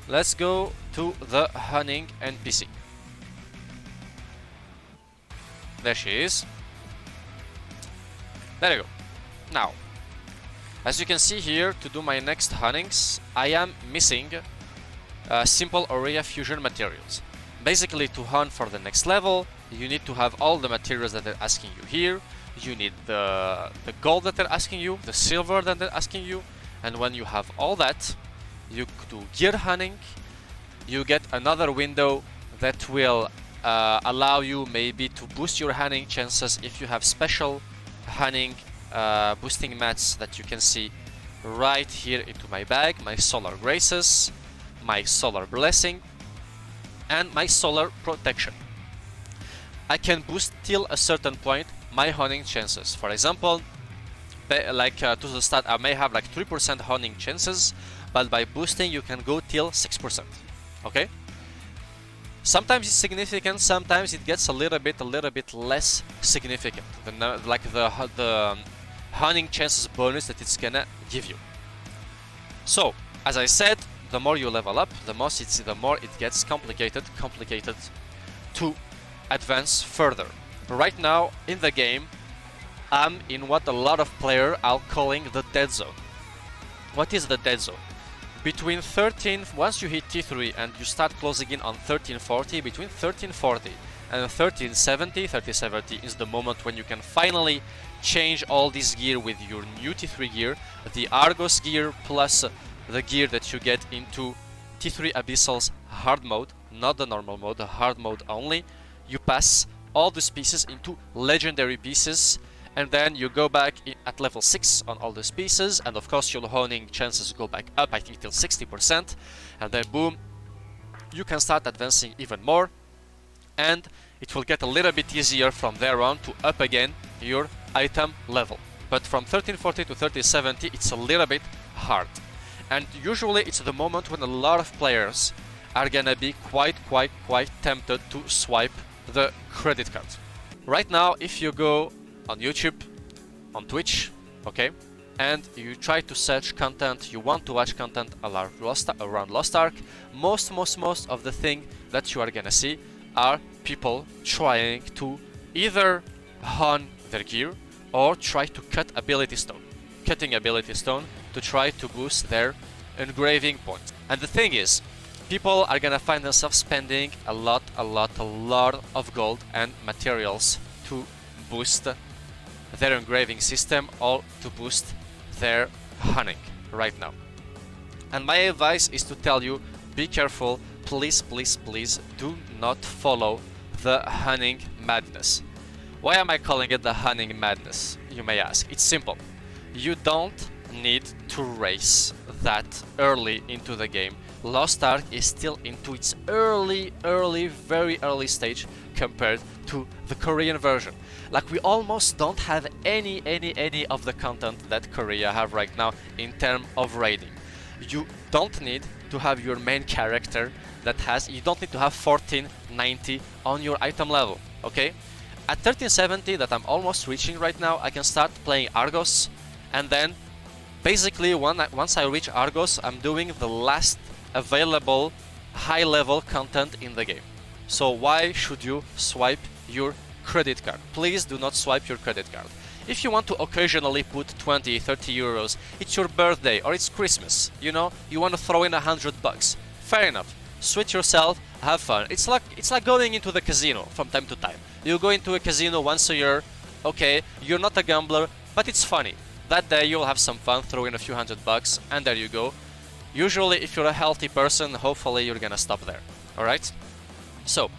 Let's go to the hunting NPC. There she is. There you go. Now, as you can see here, to do my next huntings, I am missing simple Aurea fusion materials. Basically, to hunt for the next level, you need to have all the materials that they're asking you here. You need the gold that they're asking you, the silver that they're asking you, and when you have all that, you do gear hunting. You get another window that will allow you maybe to boost your hunting chances if you have special hunting boosting mats that you can see right here into my bag, my solar graces, my solar blessing, and my solar protection. I can boost till a certain point my hunting chances. For example, like to the start, I may have like 3% hunting chances, but by boosting you can go till 6%. Okay? Sometimes it's significant, sometimes it gets a little bit less significant. Like the hunting chances bonus that it's gonna give you. So, as I said, the more you level up, the more it gets complicated to advance further. Right now in the game, I'm in what a lot of players are calling the dead zone. What is the dead zone? Between once you hit T3 and you start closing in on 1340, between 1340 and 1370 is the moment when you can finally change all this gear with your new T3 gear, the Argos gear plus the gear that you get into T3 Abyssal's hard mode, not the normal mode, the hard mode only. You pass all these pieces into legendary pieces, and then you go back at level 6 on all these pieces, and of course your honing chances go back up, I think till 60%, and then boom, you can start advancing even more, and it will get a little bit easier from there on to up again your item level. But from 1340 to 1370 it's a little bit hard, and usually it's the moment when a lot of players are gonna be quite tempted to swipe the credit card. Right now, if you go on YouTube, on Twitch, okay, and you try to search content, you want to watch content around Lost Ark, most of the thing that you are gonna see are people trying to either hone their gear or try to cut ability stone, cutting ability stone to try to boost their engraving points. And the thing is, people are gonna find themselves spending a lot of gold and materials to boost their engraving system or to boost their hunting right now. And my advice is to tell you, be careful, please do not follow the hunting madness. Why am I calling it the hunting madness, you may ask? It's simple. You don't need to race that early into the game. Lost Ark is still into its very early stage compared to the Korean version. Like, we almost don't have any of the content that Korea have right now in terms of raiding. You don't need to have your main character you don't need to have 1490 on your item level, okay? At 1370 that I'm almost reaching right now, I can start playing Argos, and then basically once I reach Argos, I'm doing the last available high level content in the game. So why should you swipe your credit card? Please do not swipe your credit card. If you want to occasionally put 20, 30 euros, it's your birthday or it's Christmas, you know, you want to throw in $100, fair enough. Switch yourself, have fun. It's like going into the casino from time to time. You go into a casino once a year, okay, you're not a gambler, but it's funny. That day you'll have some fun, throw in a few $100, and there you go. Usually if you're a healthy person, hopefully you're gonna stop there, alright? So,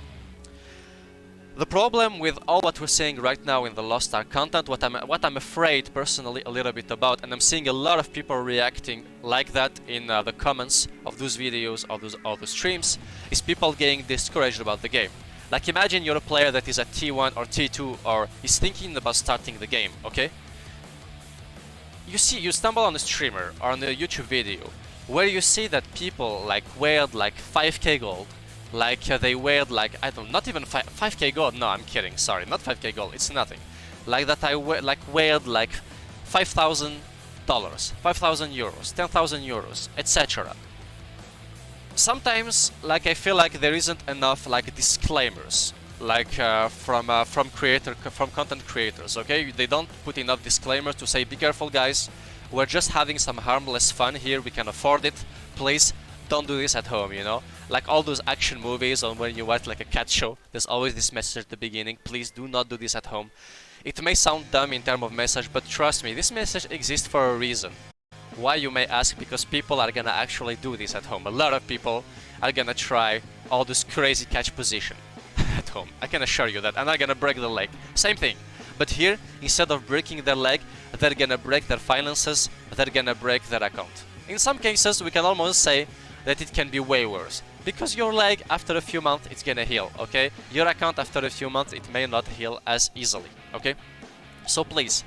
the problem with all what we're saying right now in the Lost Ark content, what I'm afraid personally a little bit about, and I'm seeing a lot of people reacting like that in the comments of those videos or those streams, is people getting discouraged about the game. Like, imagine you're a player that is at T1 or T2 or is thinking about starting the game, okay? You stumble on a streamer or on a YouTube video where you see that people like weared like 5k gold, like they weared like, I don't, not even 5k gold, no, I'm kidding, sorry, not 5k gold, it's nothing. Like that I weared like $5,000, 5,000 euros, 10,000 euros, etc. sometimes like I feel like there isn't enough like disclaimers like from content creators. Okay, they don't put enough disclaimers to say be careful guys, we're just having some harmless fun here, we can afford it, please don't do this at home, you know, like all those action movies or when you watch like a cat show, there's always this message at the beginning, please do not do this at home. It may sound dumb in terms of message, but trust me, this message exists for a reason. Why, you may ask? Because people are gonna actually do this at home. A lot of people are gonna try all this crazy catch position at home. I can assure you that. I'm not gonna break the leg. Same thing. But here, instead of breaking their leg, they're gonna break their finances, they're gonna break their account. In some cases, we can almost say that it can be way worse. Because your leg, after a few months, it's gonna heal, okay? Your account, after a few months, it may not heal as easily, okay? So please,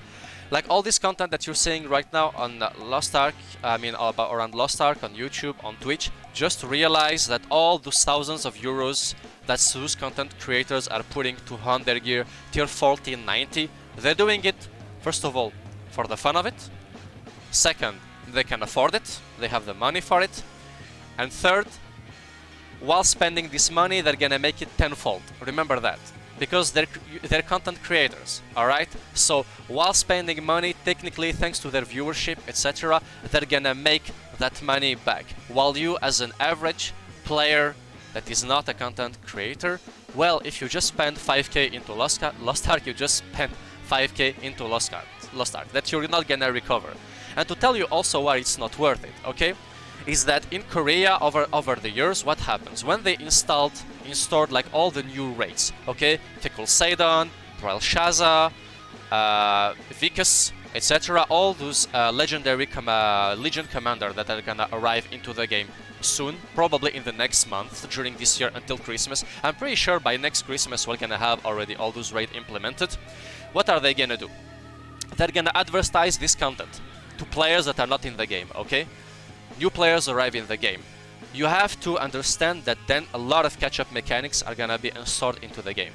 like all this content that you're seeing right now on Lost Ark, about around Lost Ark, on YouTube, on Twitch, just realize that all those thousands of euros that those content creators are putting to hunt their gear tier 1490, they're doing it, first of all, for the fun of it. Second, they can afford it, they have the money for it. And third, while spending this money, they're gonna make it tenfold. Remember that. Because they're content creators, alright? So while spending money, technically thanks to their viewership, etc., they're gonna make that money back. While you, as an average player that is not a content creator, well, if you just spend 5k into Lost Ark, you just spend 5k into Lost Ark that you're not gonna recover. And to tell you also why it's not worth it, okay? Is that in Korea over the years, what happens when they installed like all the new raids, okay? Tickle Sidon, Belshazzar, Vicus, etc. All those legendary Legion commander that are gonna arrive into the game soon, probably in the next month, during this year until Christmas. I'm pretty sure by next Christmas we're gonna have already all those raids implemented. What are they gonna do? They're gonna advertise this content to players that are not in the game, okay? New players arrive in the game. You have to understand that then a lot of catch-up mechanics are gonna be installed into the game.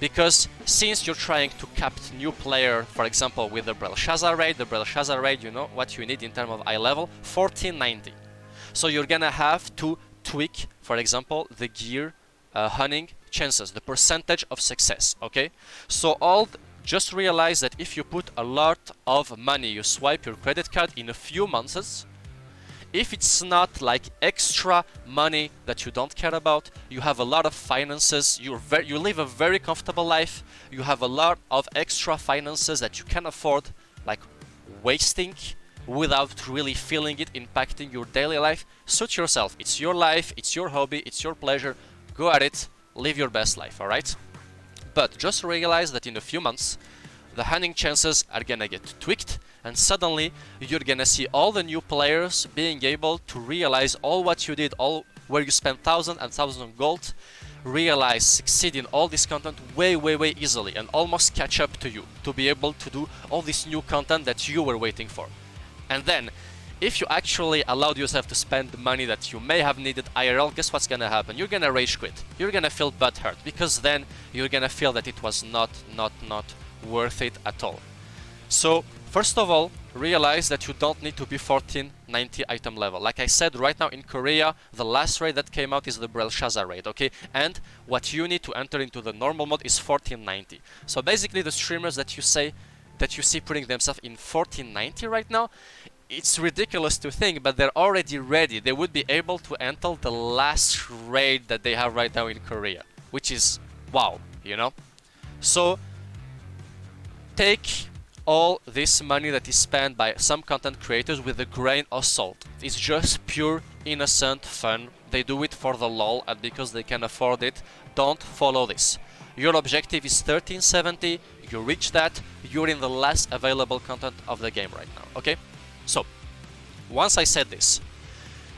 Because since you're trying to capture new player, for example with the Belshazzar raid, you know what you need in terms of eye level, 1490. So you're gonna have to tweak, for example, the gear hunting chances, the percentage of success, okay? So just realize that if you put a lot of money, you swipe your credit card in a few months, if it's not like extra money that you don't care about, you have a lot of finances, you live a very comfortable life, you have a lot of extra finances that you can afford, like wasting without really feeling it impacting your daily life, suit yourself. It's your life, it's your hobby, it's your pleasure, go at it, live your best life, alright? But just realize that in a few months, the hunting chances are gonna get tweaked, and suddenly you're gonna see all the new players being able to realize all what you did, all where you spent thousands and thousands of gold, succeed in all this content way easily and almost catch up to you to be able to do all this new content that you were waiting for. And then, if you actually allowed yourself to spend money that you may have needed IRL, guess what's gonna happen? You're gonna rage quit. You're gonna feel butthurt because then you're gonna feel that it was not worth it at all. So first of all, realize that you don't need to be 1490 item level. Like I said, right now in Korea, the last raid that came out is the Belshazzar raid, okay? And what you need to enter into the normal mode is 1490. So basically the streamers that you see putting themselves in 1490 right now, it's ridiculous to think, but they're already ready. They would be able to enter the last raid that they have right now in Korea, which is wow, you know? So take all this money that is spent by some content creators with a grain of salt. It's just pure innocent fun. They do it for the lol and because they can afford it. Don't follow this. Your objective is 1370, you reach that, you're in the last available content of the game right now, okay? So, once I said this,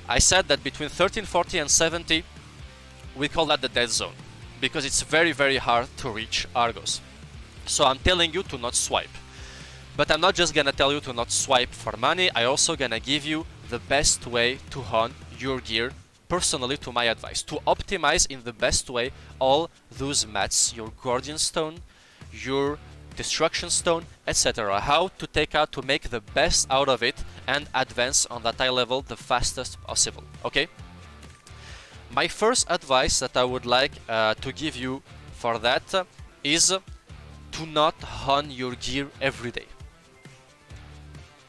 I said that between 1340 and 70, we call that the dead zone, because it's very hard to reach Argos. So I'm telling you to not swipe. But I'm not just gonna tell you to not swipe for money, I also gonna give you the best way to hunt your gear, personally to my advice, to optimize in the best way all those mats, your Guardian Stone, your Destruction Stone, etc. How to make the best out of it and advance on that high level the fastest possible, okay? My first advice that I would like to give you for that is to not hunt your gear every day.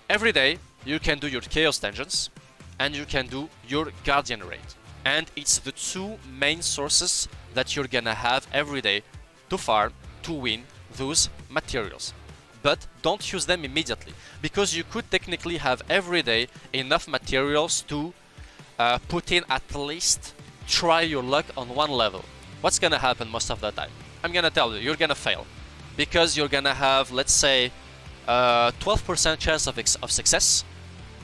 Every day you can do your Chaos Dungeons and you can do your Guardian Raid. And it's the two main sources that you're gonna have every day to farm to win those materials. But don't use them immediately, because you could technically have every day enough materials to put in at least try your luck on one level. What's gonna happen most of the time? I'm gonna tell you, you're gonna fail, because you're gonna have, let's say, 12% chance of success.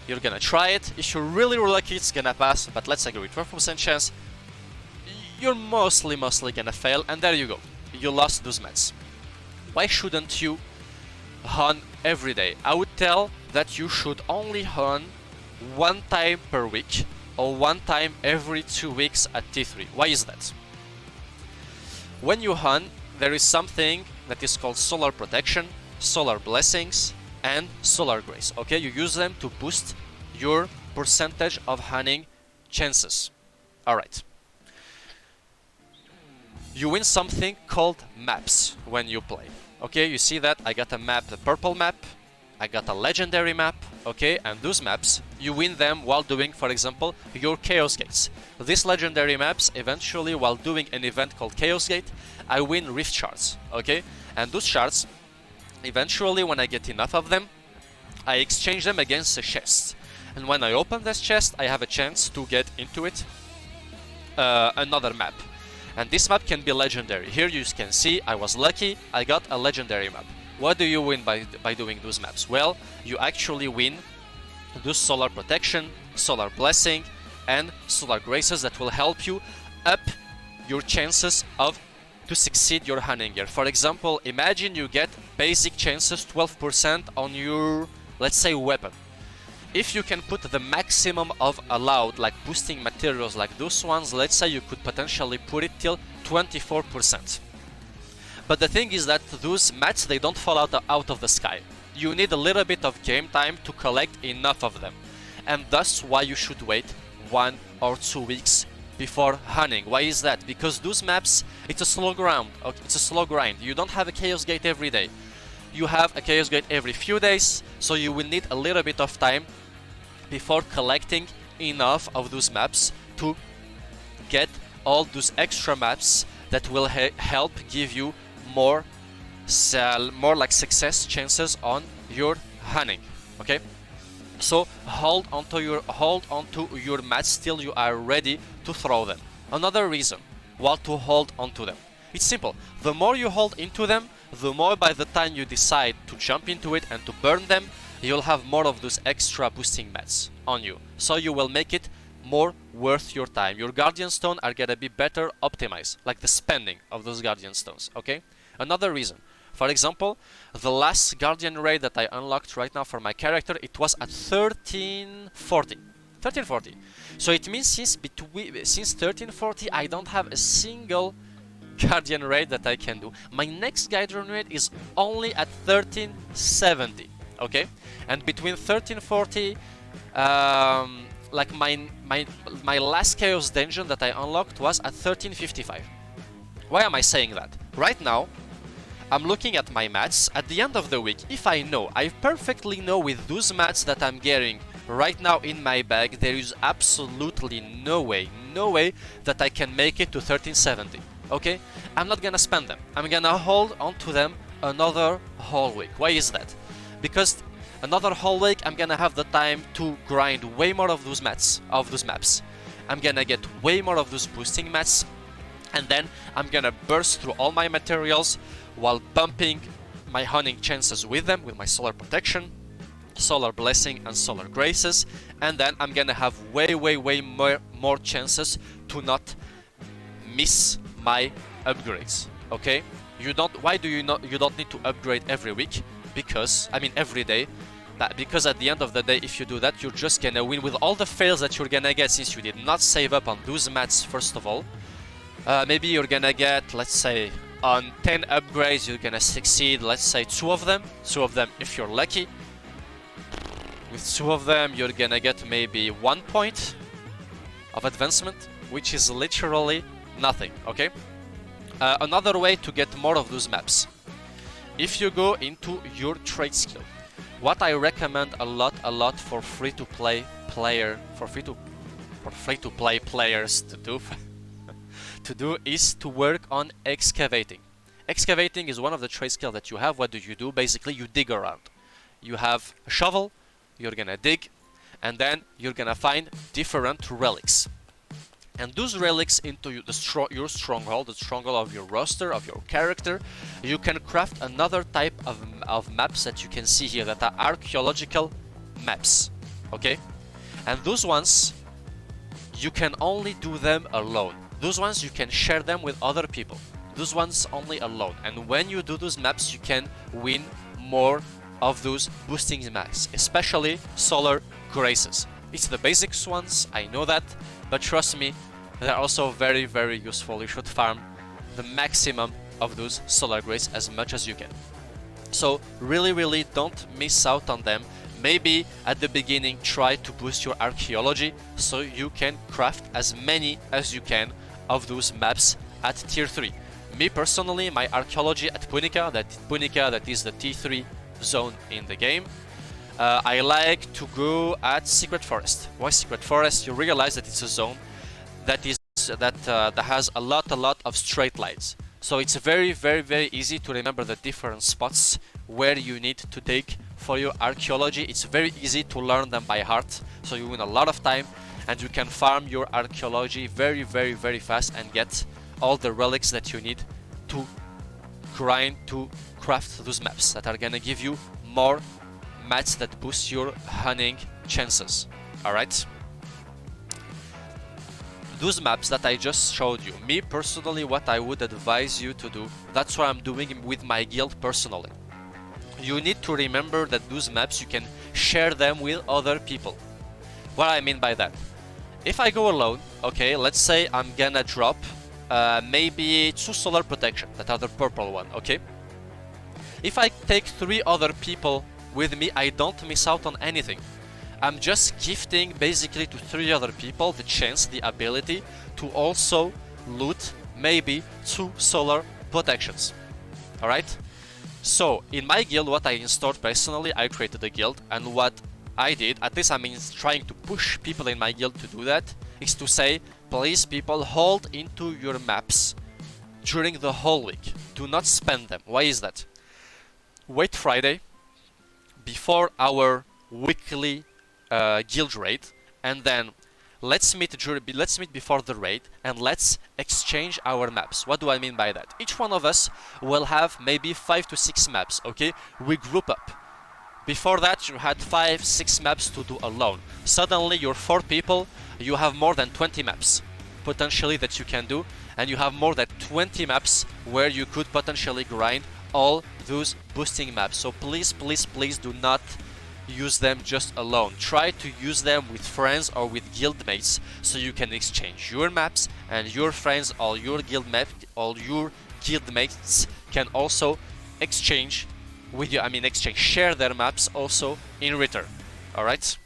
You're gonna try it. If you're really lucky, it's gonna pass, but let's agree, 12% chance, you're mostly gonna fail, and there you go. You lost those mats. Why shouldn't you hunt every day? I would tell that you should only hunt one time per week or one time every 2 weeks at T3. Why is that? When you hunt, there is something that is called solar protection, solar blessings, and solar grace. Okay, you use them to boost your percentage of hunting chances. Alright. You win something called maps when you play. Okay, you see that I got a map, the purple map, I got a legendary map, okay, and those maps, you win them while doing, for example, your Chaos Gates. These legendary maps, eventually, while doing an event called Chaos Gate, I win Rift Shards, okay, and those shards, eventually, when I get enough of them, I exchange them against a chest. And when I open this chest, I have a chance to get into it another map. And this map can be legendary. Here you can see I was lucky, I got a legendary map. What do you win by doing those maps? Well, you actually win those solar protection, solar blessing, and solar graces that will help you up your chances of to succeed your hunting gear. For example, imagine you get basic chances 12% on your, let's say, weapon. If you can put the maximum of allowed, like boosting materials like those ones, let's say you could potentially put it till 24%. But the thing is that those mats, they don't fall out of the sky. You need a little bit of game time to collect enough of them. And that's why you should wait 1 or 2 weeks before hunting. Why is that? Because those maps, it's a slow grind. Okay? It's a slow grind. You don't have a Chaos Gate every day. You have a Chaos Gate every few days, so you will need a little bit of time before collecting enough of those maps to get all those extra maps that will help give you more like success chances on your hunting. Okay, so hold onto your mats till you are ready to throw them. Another reason why to hold onto them, it's simple. The more you hold into them, the more by the time you decide to jump into it and to burn them, you'll have more of those extra boosting mats on you. So you will make it more worth your time. Your Guardian Stone are gonna be better optimized, like the spending of those Guardian Stones, okay? Another reason, for example, the last Guardian Raid that I unlocked right now for my character, it was at 1340. 1340. So it means since 1340 I don't have a single Guardian Raid that I can do. My next Guardian Raid is only at 1370. Okay, and between 1340, like my last Chaos Dungeon that I unlocked was at 1355. Why am I saying that? Right now, I'm looking at my mats. At the end of the week, if I perfectly know with those mats that I'm getting right now in my bag, there is absolutely no way that I can make it to 1370. Okay, I'm not gonna spend them. I'm gonna hold on to them another whole week. Why is that? Because another whole week I'm gonna have the time to grind way more of those maps. I'm gonna get way more of those boosting mats, and then I'm gonna burst through all my materials while bumping my hunting chances with them, with my solar protection, solar blessing, and solar graces, and then I'm gonna have way more chances to not miss my upgrades. Okay, you don't need to upgrade every week, because every day, because at the end of the day, if you do that, you're just gonna win with all the fails that you're gonna get, since you did not save up on those mats first of all. Maybe you're gonna get, let's say, on 10 upgrades you're gonna succeed, let's say, 2 of them if you're lucky. With 2 of them you're gonna get maybe 1 point of advancement which is literally nothing, okay? Another way to get more of those maps. If you go into your trade skill, what I recommend a lot for free-to-play players to do is to work on excavating. Excavating is one of the trade skills that you have. What do? Basically, you dig around. You have a shovel, you're gonna dig, and then you're gonna find different relics. And those relics into your stronghold, the stronghold of your roster, of your character, you can craft another type of maps that you can see here that are archaeological maps, okay? And those ones, you can only do them alone. Those ones, you can share them with other people. Those ones only alone. And when you do those maps, you can win more of those boosting maps, especially solar graces. It's the basics ones, I know that, but trust me, they're also very useful. You should farm the maximum of those solar graces as much as you can. So really don't miss out on them. Maybe at the beginning try to boost your archaeology so you can craft as many as you can of those maps at tier 3. Me personally, my archaeology at Punica, that is the T3 zone in the game, I like to go at Secret Forest. Why Secret Forest? You realize that it's a zone that has a lot of straight lines. So it's very easy to remember the different spots where you need to dig for your archaeology. It's very easy to learn them by heart, so you win a lot of time and you can farm your archaeology very fast and get all the relics that you need to grind to craft those maps that are gonna give you more mats that boost your hunting chances. Alright? Those maps that I just showed you, me personally, what I would advise you to do, that's what I'm doing with my guild personally. You need to remember that those maps, you can share them with other people. What I mean by that? If I go alone, okay, let's say I'm gonna drop maybe 2 solar protection, that are the purple one, okay? If I take 3 other people with me, I don't miss out on anything. I'm just gifting basically to 3 other people the chance, the ability to also loot maybe 2 solar protections. Alright? So in my guild, what I installed personally, I created a guild, and what I did, at least I mean trying to push people in my guild to do that, is to say, please people, hold into your maps during the whole week. Do not spend them. Why is that? Wait Friday before our weekly guild raid, and then let's meet before the raid and let's exchange our maps. What do I mean by that? Each one of us will have maybe 5 to 6 maps, okay? We group up. Before that you had 5, 6 maps to do alone. Suddenly you're 4 people, you have more than 20 maps potentially that you can do, and you have more than 20 maps where you could potentially grind all those boosting maps. So please do not use them just alone. Try to use them with friends or with guildmates so you can exchange your maps, and your friends or your guildmates can also exchange with you, share their maps also in return. Alright?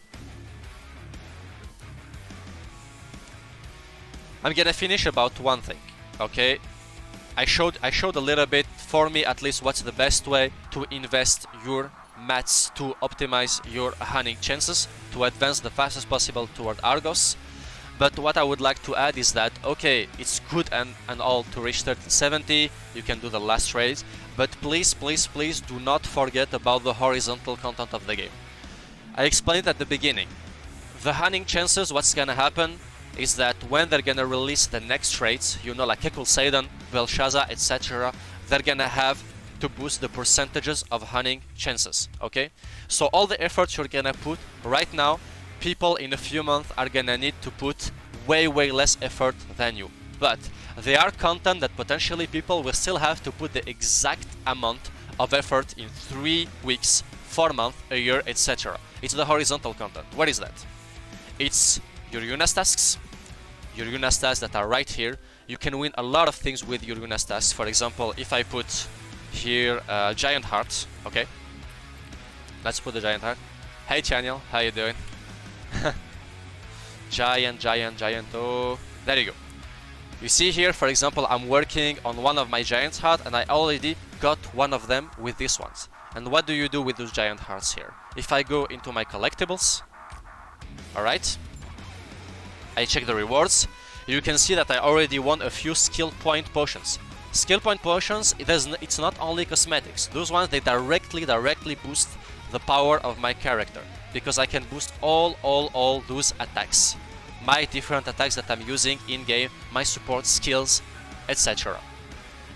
I'm gonna finish about one thing, okay? I showed a little bit, for me at least, what's the best way to invest your mats to optimize your hunting chances, to advance the fastest possible toward Argos. But what I would like to add is that, okay, it's good and all to reach 1370, you can do the last raids, but please do not forget about the horizontal content of the game. I explained at the beginning. The hunting chances, what's gonna happen is that when they're gonna release the next raids, you know, like Kekul Seidan, Belshazzar, etc., they're gonna have to boost the percentages of hunting chances, okay? So all the efforts you're gonna put right now, people in a few months are gonna need to put way less effort than you. But they are content that potentially people will still have to put the exact amount of effort in 3 weeks, 4 months, a year, etc. It's the horizontal content. What is that? It's your UNAS tasks, that are right here. You can win a lot of things with your UNAS tasks. For example, if I put here giant heart, okay, let's put the giant heart. Hey Chaniel, how you doing? giant, oh, there you go. You see here, for example, I'm working on one of my giant heart and I already got one of them with these ones. And what do you do with those giant hearts here? If I go into my collectibles, alright, I check the rewards, you can see that I already won a few skill point potions. Skill point potions, it's not only cosmetics. Those ones, they directly boost the power of my character, because I can boost all those attacks. My different attacks that I'm using in-game, my support skills, etc.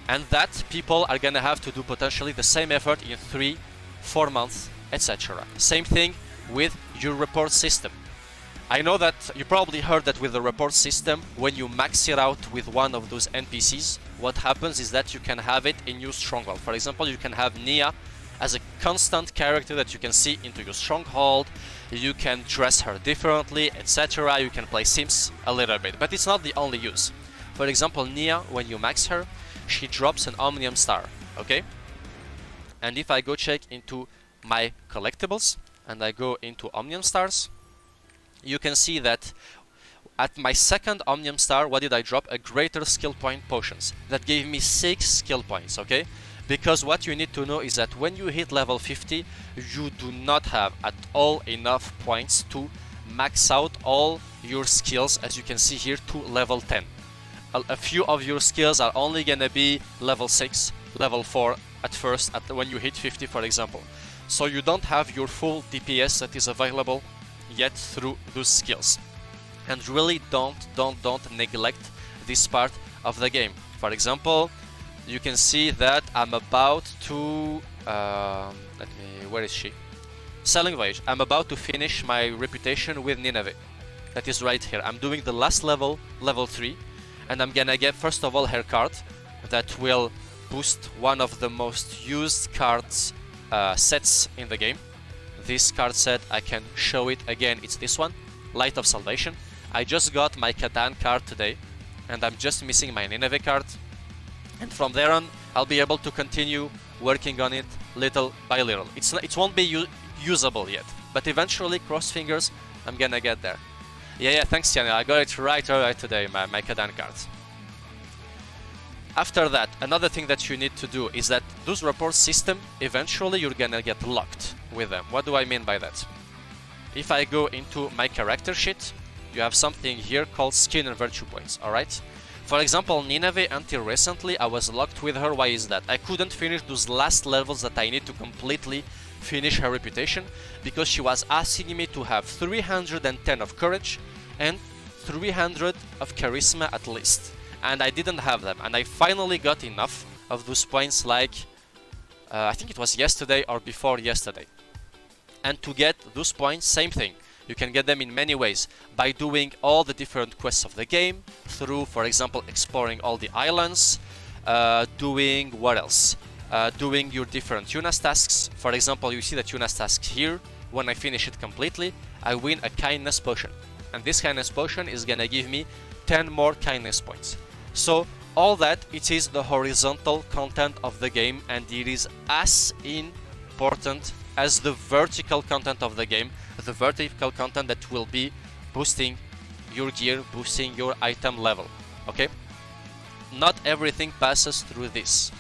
And that people are gonna have to do potentially the same effort in 3-4 months, etc. Same thing with your report system. I know that you probably heard that with the report system, when you max it out with one of those NPCs, what happens is that you can have it in your stronghold. For example, you can have Nia as a constant character that you can see into your stronghold. You can dress her differently, etc. You can play Sims a little bit, but it's not the only use. For example, Nia, when you max her, she drops an Omnium Star, okay? And if I go check into my collectibles and I go into Omnium Stars, you can see that at my second Omnium Star, what did I drop? A greater skill point potions. That gave me 6 skill points, okay? Because what you need to know is that when you hit level 50, you do not have at all enough points to max out all your skills, as you can see here, to level 10. A few of your skills are only gonna be level 6, level 4 at first, when you hit 50, for example. So you don't have your full DPS that is available yet through those skills. And really don't neglect this part of the game. For example, you can see that I'm about to where is she? Selling Voyage. I'm about to finish my reputation with Nineveh. That is right here. I'm doing the last level, level 3, and I'm gonna get first of all her card that will boost one of the most used cards sets in the game. This card set, I can show it again, it's this one, Light of Salvation. I just got my Catan card today, and I'm just missing my Nineveh card. And from there on, I'll be able to continue working on it little by little. It won't be usable yet, but eventually, cross fingers, I'm gonna get there. Yeah, thanks, Tiana. I got it right today, my Catan cards. After that, another thing that you need to do is that those report system, eventually you're gonna get locked with them. What do I mean by that? If I go into my character sheet, you have something here called skin and virtue points, alright? For example, Nineveh, until recently, I was locked with her. Why is that? I couldn't finish those last levels that I need to completely finish her reputation, because she was asking me to have 310 of courage and 300 of charisma at least. And I didn't have them, and I finally got enough of those points, like I think it was yesterday or before yesterday. And to get those points, same thing. You can get them in many ways, by doing all the different quests of the game, through, for example, exploring all the islands, doing what else? Doing your different Tunas tasks. For example, you see the Tunas task here. When I finish it completely, I win a kindness potion, and this kindness potion is gonna give me 10 more kindness points. So all that, it is the horizontal content of the game, and it is as important as the vertical content of the game, the vertical content that will be boosting your gear, boosting your item level, okay? Not everything passes through this.